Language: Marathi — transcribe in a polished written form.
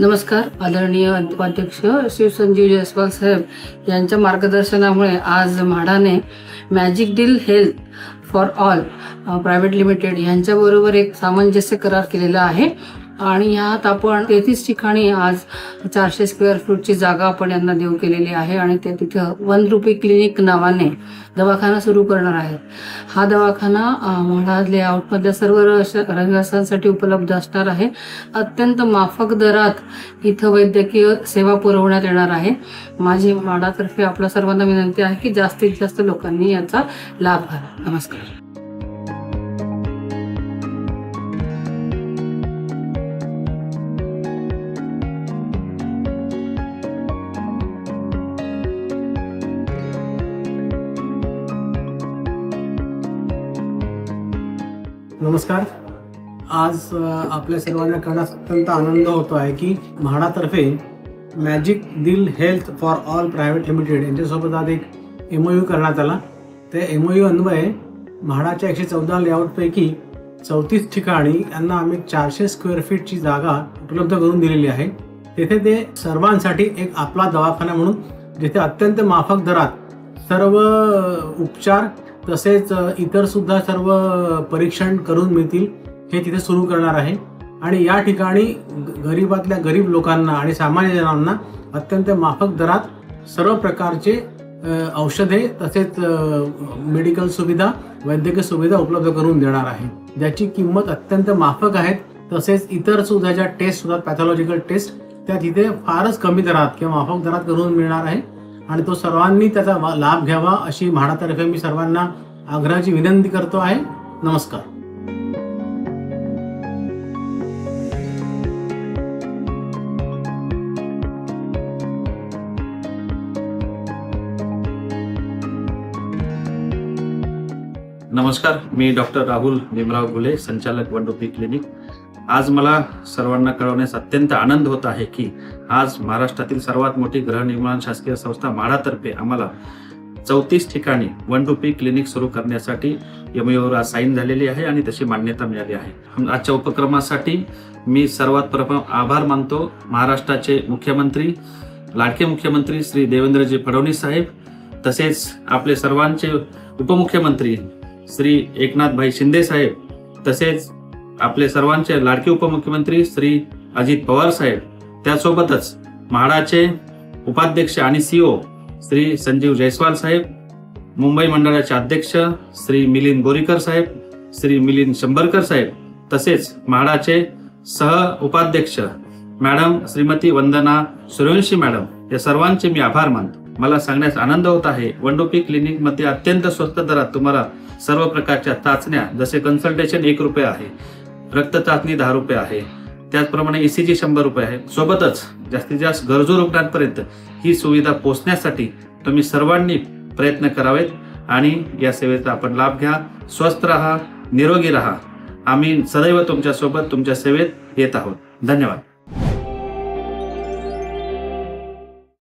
नमस्कार. आदरणीय उपाध्यक्ष श्री संजीव जयस्वाल साहेब यांच्या मार्गदर्शनामुळे आज म्हाडाने magic deal health for all private limited यांच्याबरोबर एक सामंजस्य करार केलेला आहे आणि ह्यात आपण 33 ठिकाणी आज 400 स्क्वेअर फूटची जागा आपण यांना देऊ केलेली आहे आणि ते तिथं 1 रुपी क्लिनिक नावाने दवाखाना सुरू करणार आहेत. हा दवाखाना म्हाडा लेआउटमधल्या सर्व रहिवाशांसाठी उपलब्ध असणार आहे. अत्यंत माफक दरात इथं वैद्यकीय सेवा पुरवण्यात येणार आहे. माझी म्हाडातर्फे आपल्या सर्वांना विनंती आहे की जास्तीत जास्त लोकांनी याचा लाभ घ्यावा. नमस्कार. नमस्कार. आज आपल्या सर्वांना कळण्यास अत्यंत आनंद होतो आहे की म्हाडातर्फे magic deal health for all private limited यांच्यासोबत आज एक MOU करण्यात आला. त्या MOU अन्वये म्हाडाच्या 114 लेआउटपैकी 34 ठिकाणी यांना आम्ही 400 स्क्वेअर फीटची जागा उपलब्ध करून दिलेली आहे. तेथे ते सर्वांसाठी एक आपला दवाखाना म्हणून जिथे अत्यंत माफक दरात सर्व उपचार तसेच इतर सुद्धा सर्व परीक्षण करून मिळतील हे तिथे सुरू करणार आहे. आणि या ठिकाणी गरीबातल्या गरीब लोकांना आणि सामान्य जनांना अत्यंत माफक दरात सर्व प्रकारचे औषधे तसेच मेडिकल सुविधा वैद्यकीय सुविधा उपलब्ध करून देणार आहे, ज्याची किंमत अत्यंत माफक आहे. तसेच इतर सुद्धा ज्या टेस्ट सुद्धा पॅथॉलॉजिकल टेस्ट त्या तिथे फारच कमी दरात किंवा माफक दरात करून मिळणार आहे आणि तो सर्वांनी त्याचा लाभ घ्यावा अशी म्हाडातर्फे मी सर्वांना आग्रहाची विनंती करतो आहे. नमस्कार. नमस्कार. मी डॉक्टर राहुल भीमराव घुले, संचालक 1 रुपी क्लिनिक. आज मला सर्वांना कळवण्यास अत्यंत आनंद होत आहे की आज महाराष्ट्रातील सर्वात मोठी गृहनिर्माण शासकीय संस्था म्हाडातर्फे आम्हाला 34 ठिकाणी 1 रुपी क्लिनिक सुरू करण्यासाठी MOU आज साईन झालेली आहे आणि तशी मान्यता मिळाली आहे. आजच्या उपक्रमासाठी मी सर्वात प्रथम आभार मानतो महाराष्ट्राचे मुख्यमंत्री, लाडके मुख्यमंत्री श्री देवेंद्रजी फडणवीस साहेब, तसेच आपले सर्वांचे उपमुख्यमंत्री श्री एकनाथभाई शिंदे साहेब, तसेच आपले सर्वांचे लाडके उपमुख्यमंत्री श्री अजित पवार साहेब, त्यासोबतच म्हाडाचे उपाध्यक्ष आणि CEO श्री संजीव जयस्वाल साहेब, मुंबई मंडळाचे अध्यक्ष श्री मिलिंद बोरीकर साहेब, श्री मिलिंद शंभरकर साहेब, तसेच म्हाडाचे सह उपाध्यक्ष मॅडम श्रीमती वंदना सूर्यवंशी मॅडम, या सर्वांचे मी आभार मानतो. मला सांगण्यास आनंद होत आहे 1 रुपी क्लिनिक मध्ये अत्यंत स्वस्त दरात तुम्हाला सर्व प्रकारच्या चाचण्या, जसे कन्सल्टेशन 1 रुपये आहे, रक्त चाचणी 10 रुपये आहे, त्याचप्रमाणे ECG 100 रुपये आहे. सोबतच जास्तीत जास्त गरजू रुग्णांपर्यंत ही सुविधा पोहोचण्यासाठी तुम्ही सर्वांनी प्रयत्न करावेत आणि या सेवेचा आपण लाभ घ्या. स्वस्थ राहा, निरोगी राहा. आम्ही सदैव तुमच्या सोबत तुमच्या सेवेत येत आहोत. धन्यवाद.